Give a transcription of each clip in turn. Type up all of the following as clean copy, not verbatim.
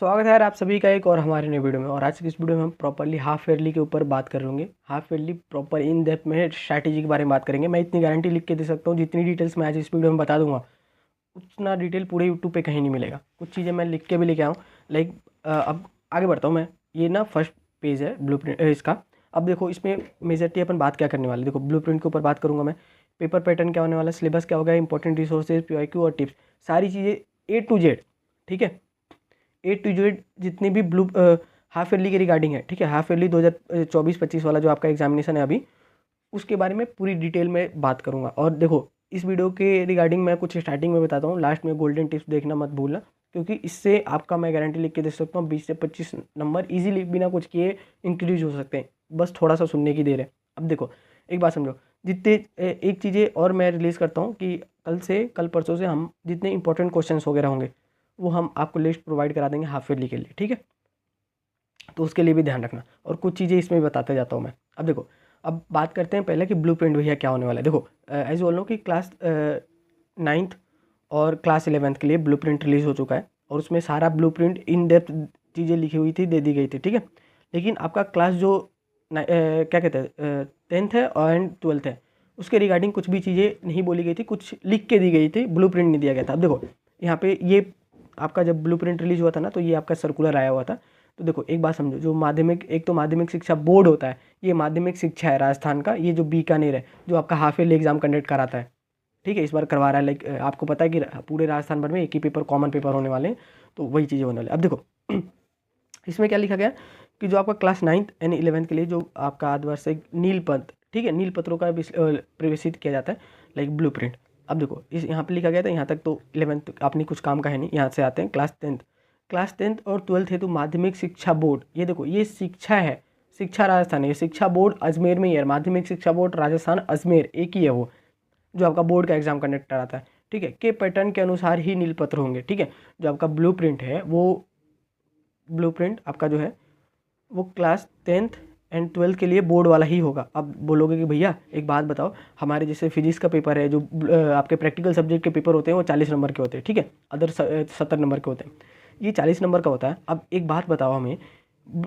स्वागत है यार आप सभी का एक और हमारे नए वीडियो में। और आज की इस वीडियो में हम प्रॉपरली हाफ ईयरली के ऊपर बात कर लेंगे। Half yearly proper in depth में स्ट्रैटेजी के बारे में बात करेंगे। मैं इतनी गारंटी लिख के दे सकता हूँ, जितनी डिटेल्स मैं आज इस वीडियो में बता दूंगा उतना डिटेल पूरे यूट्यूब पे कहीं नहीं मिलेगा। कुछ चीज़ें मैं लिख के भी लेके आऊँ। लाइक अब आगे बढ़ता हूँ मैं। ये ना फर्स्ट पेज है ब्लूप्रिंट इसका। अब देखो इसमें मेजरली अपन बात क्या करने वाले। देखो ब्लूप्रिंट के ऊपर बात करूँगा मैं। पेपर पैटर्न क्या होने वाला है, सिलेबस क्या होगा, इंपॉर्टेंट रिसोर्सेज, PYQ और टिप्स, सारी चीज़ें A to Z। ठीक है, A to Z जितनी भी हाफ ईयरली के रिगार्डिंग है। ठीक है, हाफ ईयरली 2024-25 वाला जो आपका एग्जामिनेशन है अभी, उसके बारे में पूरी डिटेल में बात करूंगा। और देखो इस वीडियो के रिगार्डिंग मैं कुछ स्टार्टिंग में बताता हूँ, लास्ट में गोल्डन टिप्स देखना मत भूलना, क्योंकि इससे आपका मैं गारंटी लिख के दे सकता हूँ 20 से 25 नंबर इजीली बिना कुछ किए इंक्रीज हो सकते हैं। बस थोड़ा सा सुनने की देर है। अब देखो एक बात समझो, जितने एक चीज़ें और मैं रिलीज़ करता हूँ कि कल परसों से हम जितने इंपॉर्टेंट क्वेश्चन वगैरह होंगे वो हम आपको लिस्ट प्रोवाइड करा देंगे हाफ ईयरली के लिए। ठीक है, तो उसके लिए भी ध्यान रखना। और कुछ चीज़ें इसमें भी बताते जाता हूँ मैं। अब देखो, अब बात करते हैं पहले कि ब्लूप्रिंट भैया क्या होने वाला है। देखो एज बोल लो कि क्लास 9th और क्लास 11th के लिए ब्लूप्रिंट रिलीज़ हो चुका है, और उसमें सारा ब्लूप्रिंट इन डेप्थ चीज़ें लिखी हुई थी, दे दी गई थी। ठीक है, लेकिन आपका क्लास जो क्या कहते हैं 10th है एंड 12th है, उसके रिगार्डिंग कुछ भी चीज़ें नहीं बोली गई थी, कुछ लिख के दी गई थी, ब्लूप्रिंट नहीं दिया गया था। अब देखो यहाँ पे ये आपका जब ब्लूप्रिंट रिलीज हुआ था ना, तो ये आपका सर्कुलर आया हुआ था। तो देखो एक बात समझो, जो माध्यमिक, एक तो माध्यमिक शिक्षा बोर्ड होता है, ये माध्यमिक शिक्षा है राजस्थान का, ये जो बीकानेर है जो आपका हाफ ईयरली एग्जाम कंडक्ट कराता है। ठीक है, इस बार करवा रहा है। लाइक आपको पता है कि पूरे राजस्थान भर में एक ही पेपर, कॉमन पेपर होने वाले हैं, तो वही चीज़ें होने वाली। अब देखो इसमें क्या लिखा गया कि जो आपका क्लास 9th एंड 11th के लिए जो आपका आधवार्षिक नीलपत्र, ठीक है, नीलपत्रों का प्रवेशित किया जाता है, लाइक ब्लूप्रिंट। अब देखो इस यहाँ पे लिखा गया था, यहाँ तक तो 11th अपनी कुछ काम का है नहीं। यहाँ से आते हैं क्लास 10th और 12th हेतु माध्यमिक शिक्षा बोर्ड। ये देखो ये शिक्षा है, शिक्षा राजस्थान है, ये शिक्षा बोर्ड अजमेर में ही है। माध्यमिक शिक्षा बोर्ड राजस्थान अजमेर एक ही है वो, जो आपका बोर्ड का एग्जाम कंडक्ट कराता है। ठीक है, के पैटर्न के अनुसार ही नीलपत्र होंगे। ठीक है, जो आपका ब्लूप्रिंट है वो ब्लूप्रिंट आपका जो है वो क्लास 10th एंड 12th के लिए बोर्ड वाला ही होगा। अब बोलोगे कि भैया एक बात बताओ, हमारे जैसे फिजिक्स का पेपर है, जो आपके प्रैक्टिकल सब्जेक्ट के पेपर होते हैं वो 40 नंबर के होते हैं। ठीक है, अदर 70 नंबर के होते हैं, ये 40 नंबर का होता है। अब एक बात बताओ हमें,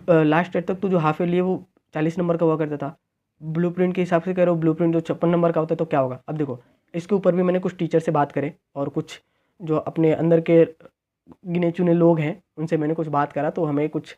लास्ट ईयर तक तो जो हाफ ईयरली है वो 40 नंबर का हुआ करता था। ब्लूप्रिंट के हिसाब से कह रहे हो ब्लूप्रिंट जो 56 नंबर का होता है, तो क्या होगा। अब देखो इसके ऊपर भी मैंने कुछ टीचर से बात करे, और कुछ जो अपने अंदर के गिने चुने लोग हैं उनसे मैंने कुछ बात करा, तो हमें कुछ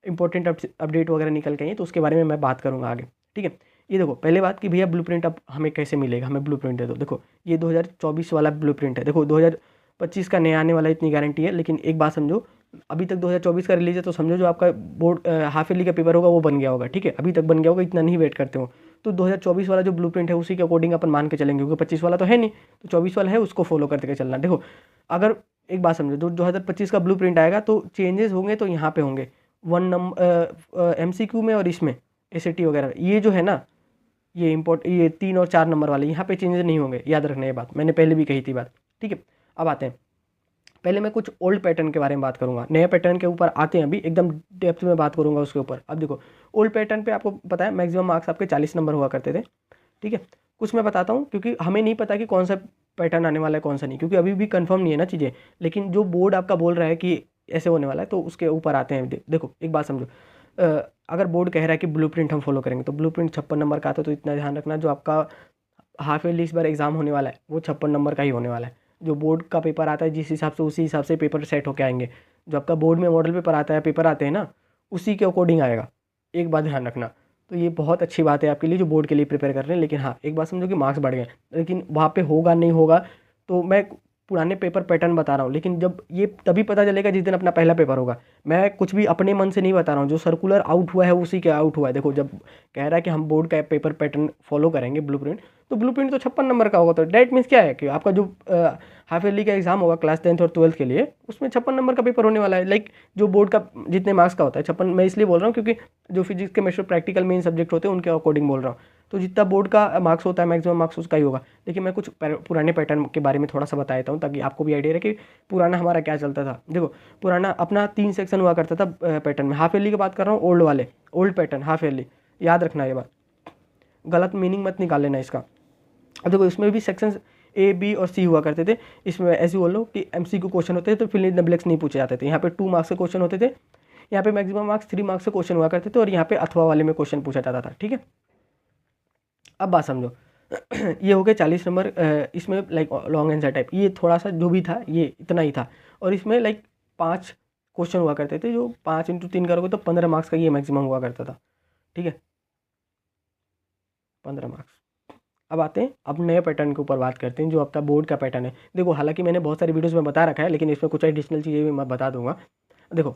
इंपॉर्टेंट अपडेट वगैरह निकल के आई है, तो उसके बारे में मैं बात करूंगा आगे। ठीक है, ये देखो पहले बात कि भैया ब्लूप्रिंट अब हमें कैसे मिलेगा, हमें ब्लूप्रिंट दे दो। देखो ये 2024 वाला ब्लूप्रिंट है। देखो 2025 का नया आने वाला इतनी गारंटी है, लेकिन एक बात समझो, अभी तक 2024 का रिलीज है, तो समझो जो आपका बोर्ड हाफ ईयरली का पेपर होगा वो बन गया होगा। ठीक है, अभी तक बन गया होगा, इतना नहीं वेट करते हो। तो 2024 वाला जो ब्लूप्रिंट है उसी के अकॉर्डिंग अपन मान के चलेंगे, क्योंकि 25 वाला तो है नहीं, तो 24 वाला है, उसको फॉलो करते चलना। देखो अगर एक बात समझो, जो 2025 का ब्लूप्रिंट आएगा तो चेंजेस होंगे, तो यहाँ पे होंगे 1 नंबर MCQ में, और इसमें SAT वगैरह, ये जो है ना, ये 3 और 4 नंबर वाले यहाँ पे चेंजेस नहीं होंगे। याद रखना ये बात, मैंने पहले भी कही थी बात। ठीक है, अब आते हैं, पहले मैं कुछ ओल्ड पैटर्न के बारे में बात करूंगा, नए पैटर्न के ऊपर आते हैं, अभी एकदम डेप्थ में बात करूंगा उसके ऊपर। अब देखो ओल्ड पैटर्न पे आपको पता है मैक्सिमम मार्क्स आपके 40 नंबर हुआ करते थे। ठीक है, कुछ मैं बताता हूँ, क्योंकि हमें नहीं पता कि कौन सा पैटर्न आने वाला है कौन सा नहीं, क्योंकि अभी भी कंफर्म नहीं है ना चीज़ें। लेकिन जो बोर्ड आपका बोल रहा है कि ऐसे होने वाला है, तो उसके ऊपर आते हैं। देखो एक बात समझो, अगर बोर्ड कह रहा है कि ब्लूप्रिंट हम फॉलो करेंगे, तो ब्लूप्रिंट 56 नंबर का आता है, तो इतना ध्यान रखना जो आपका हाफ ईयरली इस बार एग्जाम होने वाला है वो 56 नंबर का ही होने वाला है। जो बोर्ड का पेपर आता है जिस हिसाब से, उसी हिसाब से पेपर सेट होके आएंगे। जो आपका बोर्ड में मॉडल पेपर आता है, पेपर आते हैं ना, उसी के अकॉर्डिंग आएगा। एक बात ध्यान रखना, तो ये बहुत अच्छी बात है आपके लिए जो बोर्ड के लिए प्रिपेयर कर रहे हैं। लेकिन हाँ एक बात समझो कि मार्क्स बढ़ गए, लेकिन वहाँ पे होगा नहीं होगा, तो मैं पुराने पेपर पैटर्न बता रहा हूँ, लेकिन जब ये तभी पता चलेगा जिस दिन अपना पहला पेपर होगा। मैं कुछ भी अपने मन से नहीं बता रहा हूँ, जो सर्कुलर आउट हुआ है उसी के आउट हुआ है। देखो जब कह रहा है कि हम बोर्ड का पेपर पैटर्न फॉलो करेंगे ब्लूप्रिंट, तो ब्लूप्रिंट तो 56 नंबर का होगा। तो डेट मीन्स क्या है कि आपका जो हाफ ईयरली का एग्जाम होगा क्लास 10th और 12th के लिए, उसमें 56 नंबर का पेपर होने वाला है। लाइक जो बोर्ड का जितने मार्क्स का होता है 56, मैं इसलिए बोल रहा हूँ क्योंकि जो physics chemistry practical main subject होते हैं उनके अकॉर्डिंग बोल रहा हूँ। तो जितना बोर्ड का मार्क्स होता है मैक्सिमम मार्क्स उसका ही होगा। लेकिन मैं कुछ पुराने पैटर्न के बारे में थोड़ा सा बता देता हूँ, ताकि आपको भी आइडिया रहे कि पुराना हमारा क्या चलता था। देखो पुराना अपना 3 सेक्शन हुआ करता था पैटर्न में। हाफ ईयरली की बात कर रहा हूँ, ओल्ड वाले, ओल्ड पैटर्न हाफ ईयरली, याद रखना ये बात, गलत मीनिंग मत निकाल लेना इसका। अब देखो इसमें भी सेक्शन ए बी और सी हुआ करते थे। इसमें ऐसे बोल लो कि MCQ क्वेश्चन होते थे तो फिल इन द ब्लैंक्स नहीं पूछे जाते थे। यहाँ पे 2 मार्क्स के क्वेश्चन होते थे, यहाँ पे मैक्सिमम मार्क्स 3 मार्क्स के क्वेश्चन हुआ करते थे और यहाँ पे अथवा वाले में क्वेश्चन पूछा जाता था। ठीक है, अब बात समझो। ये हो गए 40 नंबर। इसमें लाइक लॉन्ग आंसर टाइप, ये थोड़ा सा जो भी था ये इतना ही था। और इसमें लाइक 5 क्वेश्चन हुआ करते थे, जो 5 × 3 करोगे तो 15 मार्क्स का ये मैक्सिमम हुआ करता था। ठीक है, 15 मार्क्स। अब आते हैं अब नए पैटर्न के ऊपर बात करते हैं, जो आपका बोर्ड का पैटर्न है। देखो हालांकि मैंने बहुत सारी वीडियोस में बता रखा है, लेकिन इसमें कुछ एडिशनल चीज़ें भी मैं बता दूंगा। देखो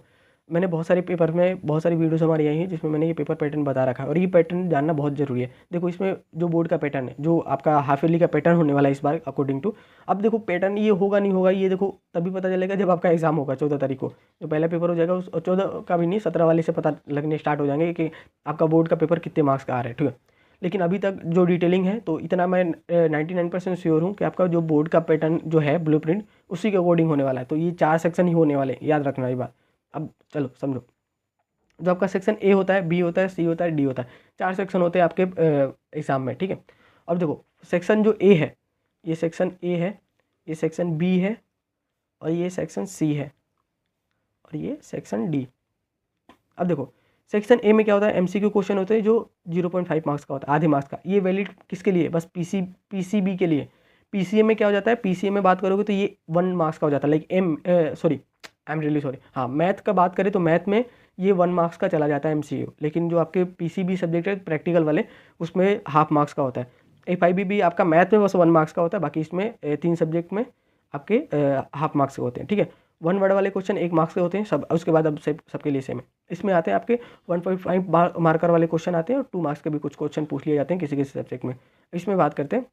मैंने बहुत सारे पेपर में बहुत सारी वीडियोस हमारी आई हैं जिसमें मैंने ये पेपर पैटर्न बता रखा है, और ये पैटर्न जानना बहुत ज़रूरी है। देखो इसमें जो बोर्ड का पैटर्न है, जो आपका हाफ ईयरली का पैटर्न होने वाला है इस बार अकॉर्डिंग टू, अब देखो पैटर्न ये होगा नहीं होगा ये देखो तभी पता चलेगा जब आपका एग्जाम होगा 14 तारीख को। जो पहला पेपर हो जाएगा उस 14 का भी नहीं, 17 वाले से पता लगने स्टार्ट हो जाएंगे कि आपका बोर्ड का पेपर कितने मार्क्स का आ रहा है। ठीक है, लेकिन अभी तक जो डिटेलिंग है तो इतना मैं 99% श्योर हूँ कि आपका जो बोर्ड का पैटर्न जो है ब्लूप्रिंट उसी के अकॉर्डिंग होने वाला है। तो ये 4 सेक्शन ही होने वाले, याद रखना ये बात। अब चलो समझो, जो आपका सेक्शन ए होता है, बी होता है, सी होता है, डी होता है, 4 सेक्शन होते हैं आपके एग्जाम में। ठीक है, अब देखो सेक्शन जो ए है, ये सेक्शन ए है, ये सेक्शन बी है, और ये सेक्शन सी है, और ये सेक्शन डी। अब देखो सेक्शन ए में क्या होता है, MCQ क्वेश्चन होते हैं जो 0.5 मार्क्स का होता है, आधे मार्क्स का। ये वैलिड किसके लिए, बस PCB के लिए। PCM में क्या हो जाता है, PCM में बात करोगे तो ये 1 मार्क्स का हो जाता है। Like I am really sorry, हाँ मैथ का बात करें तो मैथ में ये 1 मार्क्स का चला जाता है MCQ। लेकिन जो आपके PCB सब्जेक्ट है प्रैक्टिकल वाले, उसमें हाफ मार्क्स का होता है। FIB भी आपका मैथ में बस 1 मार्क्स का होता है, बाकी इसमें 3 सब्जेक्ट में आपके हाफ मार्क्स के होते हैं। ठीक है, 1 वर्ड वाले क्वेश्चन 1 मार्क्स के होते हैं सब, उसके बाद अब सबके लिए सेम है। इसमें आते हैं आपके 1.5 मार्कर वाले क्वेश्चन आते हैं, और 2 मार्क्स के भी कुछ क्वेश्चन पूछ लिए जाते हैं किसी किसी सब्जेक्ट में। इसमें बात करते हैं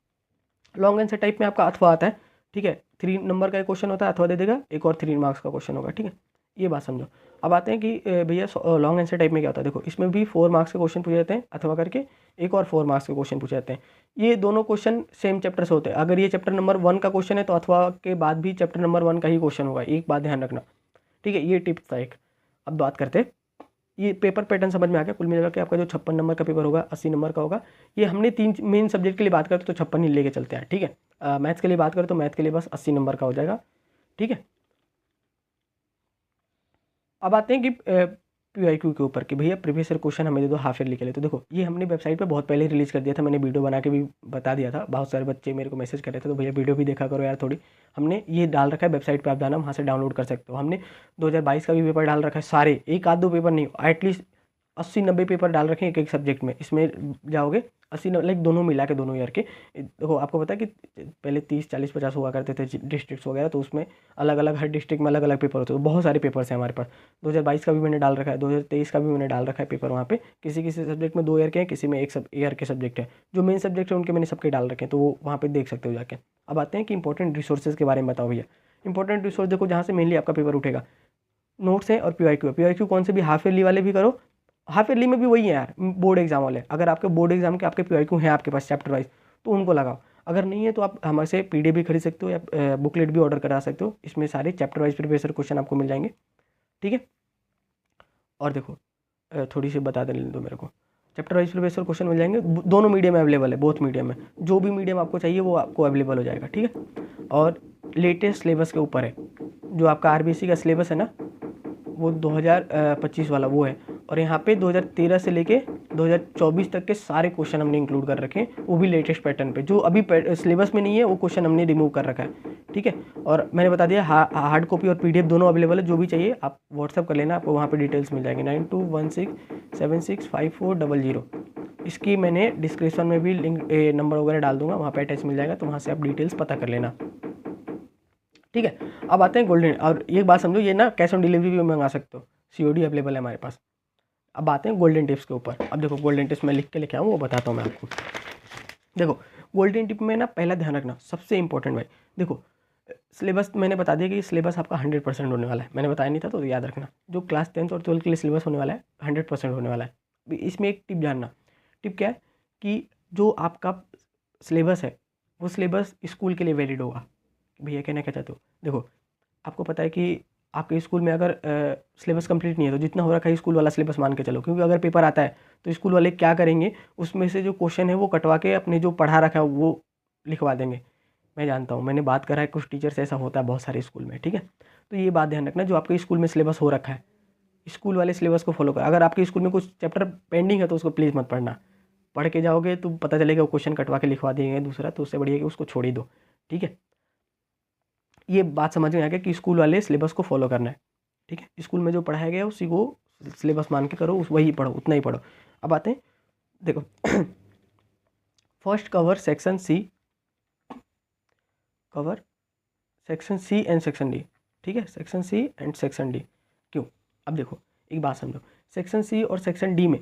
लॉन्ग आंसर टाइप में आपका अथवा आता है। ठीक है, 3 नंबर का एक क्वेश्चन होता है, अथवा दे देगा, एक और 3 मार्क्स का क्वेश्चन होगा। ठीक है, ये बात समझो। अब आते हैं कि भैया लॉन्ग आंसर टाइप में क्या होता है। देखो इसमें भी 4 मार्क्स के क्वेश्चन पूछे जाते हैं अथवा करके, एक और 4 मार्क्स के क्वेश्चन पूछे जाते हैं। ये दोनों क्वेश्चन सेम चैप्टर से होते हैं। अगर ये चैप्टर नंबर 1 का क्वेश्चन है तो अथवा के बाद भी चैप्टर नंबर 1 का ही क्वेश्चन होगा, एक बात ध्यान रखना। ठीक है, ये टिप्स था एक। अब बात करते हैं, ये पेपर पैटर्न समझ में आ गया। कुल मिलाकर के आपका जो 56 नंबर का पेपर होगा 80 नंबर का होगा। ये हमने 3 मेन सब्जेक्ट के लिए बात करते तो 56 ही लेके चलते हैं। ठीक है, मैथ्स के लिए बात करें तो मैथ के लिए बस 80 नंबर का हो जाएगा। ठीक है, अब आते हैं कि PYQ के ऊपर कि भैया प्रीवियस ईयर क्वेश्चन हमें दे दो हाफ ईयरली के लिए। तो देखो ये हमने वेबसाइट पे बहुत पहले रिलीज़ कर दिया था, मैंने वीडियो बना के भी बता दिया था। बहुत सारे बच्चे मेरे को मैसेज कर रहे थे तो भैया वीडियो भी देखा करो यार थोड़ी। हमने ये डाल रखा है वेबसाइट पे, आप जाना वहाँ से डाउनलोड कर सकते हो। हमने 2022 का भी पेपर डाल रखा है सारे, एक आध दो पेपर नहीं, एटलीस्ट 80-90 पेपर डाल रखे हैं एक एक सब्जेक्ट में। इसमें जाओगे 80 लाइक दोनों मिला के दोनों ईयर के। देखो आपको पता है कि पहले 30, 40, 50 हुआ करते थे डिस्ट्रिक्ट्स वगैरह, तो उसमें अलग अलग हर डिस्ट्रिक्ट में अलग अलग पेपर होते हैं। तो बहुत सारे पेपर्स हैं हमारे पास। 2022 का भी मैंने डाल रखा है, 2023 का भी मैंने डाल रखा है पेपर। वहाँ पे किसी किसी सब्जेक्ट में 2 ईयर के हैं, किसी में 1 ईयर के सब्जेक्ट है। जो मेन सब्जेक्ट है उनके मैंने सबके डाल रखे हैं, तो वो वहाँ पर देख सकते हो जाके। अब आते हैं कि इंपॉर्टेंट रिसोर्सेज के बारे में बताओ भैया। इंपॉर्टेंट रिसोर्स देखो जहाँ से मेनली आपका पेपर उठेगा, नोट्स हैं और PYQ कौन से भी हाफ ईयरली वाले भी करो, हाफ ईयरली में भी वही है यार, बोर्ड एग्जाम वाले। अगर आपके बोर्ड एग्जाम के आपके PYQ हैं आपके पास चैप्टर वाइज तो उनको लगाओ। अगर नहीं है तो आप हमारे से PDF भी खरीद सकते हो या बुकलेट भी ऑर्डर करा सकते हो। इसमें सारे chapter wise previous year question आपको मिल जाएंगे। ठीक है, और देखो थोड़ी सी बता देने दो मेरे को, chapter wise previous year question मिल जाएंगे। दोनों मीडियम अवेलेबल है, बोथ मीडियम में, जो भी मीडियम आपको चाहिए वो आपको अवेलेबल हो जाएगा। ठीक है, और लेटेस्ट सिलेबस के ऊपर है, जो आपका RBC का सिलेबस है ना वो 2025 वाला वो है। और यहाँ पे 2013 से लेके 2024 तक के सारे क्वेश्चन हमने इंक्लूड कर रखे हैं, वो भी लेटेस्ट पैटर्न पे। जो अभी सिलेबस में नहीं है वो क्वेश्चन हमने रिमूव कर रखा है। ठीक है, और मैंने बता दिया हार्ड कॉपी और PDF दोनों अवेलेबल है। जो भी चाहिए आप व्हाट्सअप कर लेना, आपको वहाँ पे डिटेल्स मिल जाएंगे। 9216765400। इसकी मैंने डिस्क्रिप्शन में भी लिंक नंबर वगैरह डाल दूंगा, वहाँ पे अटैच मिल जाएगा, तो वहाँ से आप डिटेल्स पता कर लेना। ठीक है, अब आते हैं गोल्डन। और एक बात समझो, ये ना कैश ऑन डिलीवरी भी मंगा सकते हो, COD अवेलेबल है हमारे पास। अब आते हैं गोल्डन टिप्स के ऊपर। अब देखो गोल्डन टिप्स मैं लिख के लेके आऊँ, वो बताता हूँ मैं आपको। देखो गोल्डन टिप में ना पहला ध्यान रखना सबसे इंपॉर्टेंट भाई, देखो सिलेबस मैंने बता दिया कि सिलेबस आपका 100% होने वाला है। मैंने बताया नहीं था तो याद रखना, जो क्लास 10th और 12th के लिए सिलेबस होने वाला है 100% होने वाला है। इसमें एक टिप जानना, टिप क्या है कि जो आपका सिलेबस है वो सिलेबस स्कूल के लिए वैलिड होगा। भैया कहना क्या चाहते हो, देखो आपको पता है कि आपके स्कूल में अगर सिलेबस कंप्लीट नहीं है तो जितना हो रखा है स्कूल वाला सिलेबस मान के चलो, क्योंकि अगर पेपर आता है तो स्कूल वाले क्या करेंगे, उसमें से जो क्वेश्चन है वो कटवा के अपने जो पढ़ा रखा है वो लिखवा देंगे। मैं जानता हूँ, मैंने बात करा है, कुछ टीचर से ऐसा होता है बहुत सारे स्कूल में, ठीक है। तो ये बात ध्यान रखना, जो आपके स्कूल में सिलेबस हो रखा है, स्कूल वाले सिलेबस को फॉलो कर। अगर आपके स्कूल में कुछ चैप्टर पेंडिंग है तो उसको प्लीज़ मत पढ़ना, पढ़ के जाओगे तो पता चलेगा वो क्वेश्चन कटवा के लिखवा देंगे दूसरा, तो उससे बढ़िया कि उसको छोड़ ही दो, ठीक है। ये बात समझ में आ गया कि स्कूल वाले सिलेबस को फॉलो करना है, ठीक है। स्कूल में जो पढ़ाया गया उसी को सिलेबस मान के करो, वही पढ़ो, उतना ही पढ़ो। अब आते हैं, देखो first cover section C, cover section C and section D, ठीक है, section C and section D. क्यों? अब देखो एक बात समझो, सेक्शन सी और सेक्शन डी में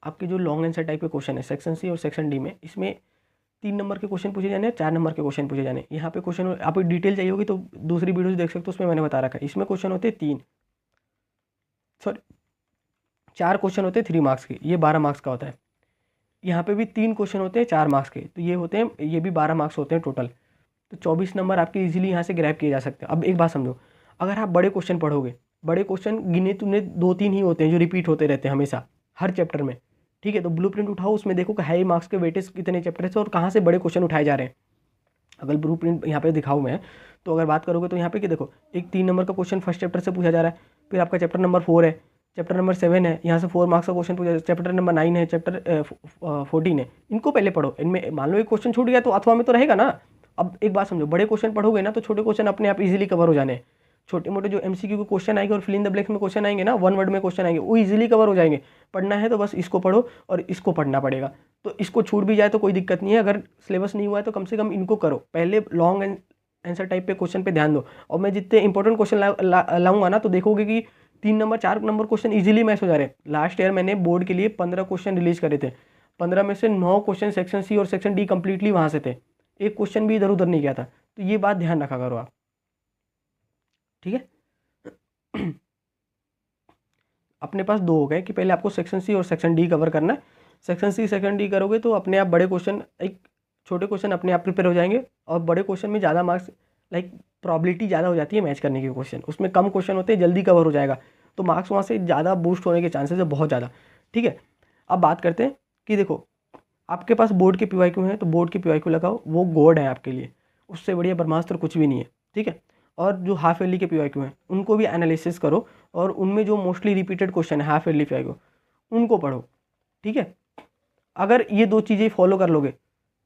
आपके जो लॉन्ग आंसर टाइप के क्वेश्चन है सेक्शन सी और सेक्शन डी में, इसमें 3 नंबर के क्वेश्चन पूछे जाने हैं, 4 नंबर के क्वेश्चन पूछे जाने हैं। यहाँ पे क्वेश्चन आप डिटेल चाहिए होगी तो दूसरी वीडियोज देख सकते हो, उसमें मैंने बता रखा है। इसमें क्वेश्चन होते हैं 4 क्वेश्चन होते हैं 3 मार्क्स के, ये 12 मार्क्स का होता है। यहाँ पे भी 3 क्वेश्चन होते हैं 4 मार्क्स के, तो ये होते हैं, ये भी 12 मार्क्स होते हैं टोटल। तो 24 नंबर आपके इजीली यहाँ से ग्रैब किए जा सकते हैं। अब एक बात समझो, अगर आप बड़े क्वेश्चन पढ़ोगे, बड़े क्वेश्चन गिने तुमने 2-3 ही होते हैं जो रिपीट होते रहते हैं हमेशा हर चैप्टर में, ठीक है। तो ब्लूप्रिंट उठाओ, उसमें देखो कि हाई मार्क्स के वेटेज कितने चैप्टर से और कहाँ से बड़े क्वेश्चन उठाए जा रहे हैं। अगर ब्लूप्रिंट यहाँ पे दिखाऊँ मैं, तो अगर बात करोगे तो यहाँ पे कि देखो एक 3 नंबर का क्वेश्चन फर्स्ट चैप्टर से पूछा जा रहा है, फिर आपका चैप्टर नंबर 4 है, चैप्टर नंबर 7 है, यहाँ से 4 मार्क्स का क्वेश्चन पूछा, चैप्टर नंबर 9 है, चैप्टर 14 है। इनको पहले पढ़ो, इनमें मान लो एक क्वेश्चन छूट गया तो अथवा में तो रहेगा ना। अब एक बात समझो, बड़े क्वेश्चन पढ़ोगे ना तो छोटे क्वेश्चन अपने आप इजीली कवर हो जाने हैं। छोटे मोटे जो एमसीक्यू के क्वेश्चन आएंगे और फिल इन द ब्लैंक्स में क्वेश्चन आएंगे ना, 1 वर्ड में क्वेश्चन आएंगे, वो इजीली कवर हो जाएंगे। पढ़ना है तो बस इसको पढ़ो और इसको पढ़ना पड़ेगा, तो इसको छूट भी जाए तो कोई दिक्कत नहीं है। अगर सिलेबस नहीं हुआ है तो कम से कम इनको करो, पहले लॉन्ग आंसर टाइप पे क्वेश्चन पे ध्यान दो। और मैं जितने इंपॉर्टेंट क्वेश्चन लाऊंगा ना तो देखोगे कि 3 number 4 number question easily match हो जा रहे हैं। लास्ट ईयर मैंने बोर्ड के लिए 15 क्वेश्चन रिलीज करे थे, 15 में से 9 क्वेश्चन सेक्शन सी और सेक्शन डी कंप्लीटली वहाँ से थे, एक क्वेश्चन भी इधर उधर नहीं गया था। तो ये बात ध्यान रखा करो आप, ठीक है। अपने पास 2 हो गए कि पहले आपको सेक्शन सी और सेक्शन डी कवर करना है। सेक्शन सी सेक्शन डी करोगे तो अपने आप बड़े क्वेश्चन, एक छोटे क्वेश्चन अपने आप प्रिपेयर हो जाएंगे, और बड़े क्वेश्चन में ज़्यादा मार्क्स, लाइक प्रॉबिलिटी ज़्यादा हो जाती है मैच करने के क्वेश्चन, उसमें कम क्वेश्चन होते हैं, जल्दी कवर हो जाएगा, तो मार्क्स वहाँ से ज़्यादा बूस्ट होने के चांसेस है, बहुत ज़्यादा, ठीक है। अब बात करते हैं कि देखो आपके पास बोर्ड के पीवाईक्यू हैं तो बोर्ड के पीवाईक्यू लगाओ, वो गॉड है आपके लिए, उससे बढ़िया ब्रह्मास्त्र कुछ भी नहीं है, ठीक है। और जो हाफ ईयरली के पीवाईक्यू हैं उनको भी एनालिसिस करो, और उनमें जो मोस्टली रिपीटेड क्वेश्चन है हाफ ईयरली पीवाईक्यू उनको पढ़ो, ठीक है। अगर ये 2 चीज़ें फॉलो कर लोगे,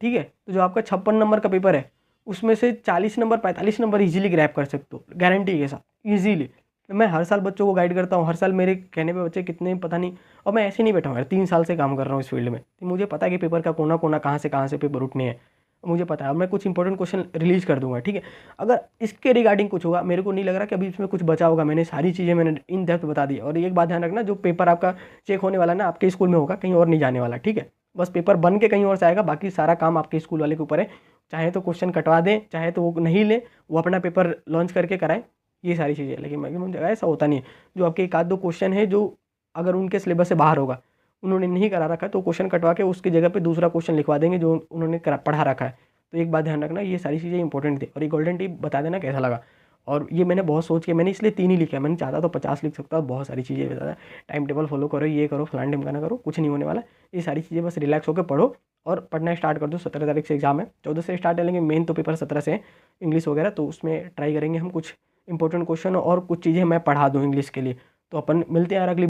ठीक है, तो जो आपका 56 नंबर का पेपर है उसमें से 40 नंबर 45 नंबर इजीली ग्रैब कर सकते हो, गारंटी के साथ इजीली। मैं हर साल बच्चों को गाइड करता हूँ, हर साल मेरे कहने पे बच्चे कितने पता नहीं, और मैं ऐसे नहीं बैठा हूँ यार, 3 साल से काम कर रहा हूँ इस फील्ड में, तो मुझे पता है कि पेपर का कोना कोना कहाँ से पेपर उठने हैं, मुझे पता है। और मैं कुछ इंपॉर्टेंट क्वेश्चन रिलीज कर दूंगा, ठीक है। अगर इसके रिगार्डिंग कुछ होगा, मेरे को नहीं लग रहा कि अभी इसमें कुछ बचा होगा, मैंने सारी चीज़ें मैंने इन डेप्थ बता दी। और एक बात ध्यान रखना, जो पेपर आपका चेक होने वाला ना आपके स्कूल में होगा, कहीं और नहीं जाने वाला, ठीक है। बस पेपर बन के कहीं और से आएगा, बाकी सारा काम आपके स्कूल वाले के ऊपर है। चाहे तो क्वेश्चन कटवा दें, चाहे तो वो नहीं लें, वो अपना पेपर लॉन्च करके कराएं, ये सारी चीज़ें। लेकिन मैक्सिमम जगह ऐसा होता नहीं है, जो आपके 1-2 क्वेश्चन है जो अगर उनके सिलेबस से बाहर होगा, उन्होंने नहीं करा रखा है, तो क्वेश्चन कटवा के उसकी जगह पे दूसरा क्वेश्चन लिखवा देंगे जो उन्होंने पढ़ा रखा है। तो एक बात ध्यान रखना, ये सारी चीज़ें इंपॉर्टेंट थी। और ये गोल्डन टिप बता देना कैसा लगा। और ये मैंने बहुत सोच के, मैंने इसलिए 3 ही लिखा है, मैंने चाहता तो 50 लिख सकता, बहुत सारी चीज़ें बता, टाइम टेबल फॉलो करो, ये करो, फलान ढिमकाना करो, कुछ नहीं होने वाला। ये सारी चीज़ें बस रिलैक्स होकर पढ़ो और पढ़ना स्टार्ट कर दो। 17 तारीख से एग्जाम है, 14 से स्टार्ट करेंगे, मेन तो पेपर 17 से है इंग्लिश वगैरह, तो उसमें ट्राई करेंगे हम कुछ इंपॉर्टेंट क्वेश्चन और कुछ चीज़ें मैं पढ़ा दूँ इंग्लिश के लिए। तो अपन मिलते हैं यार अगली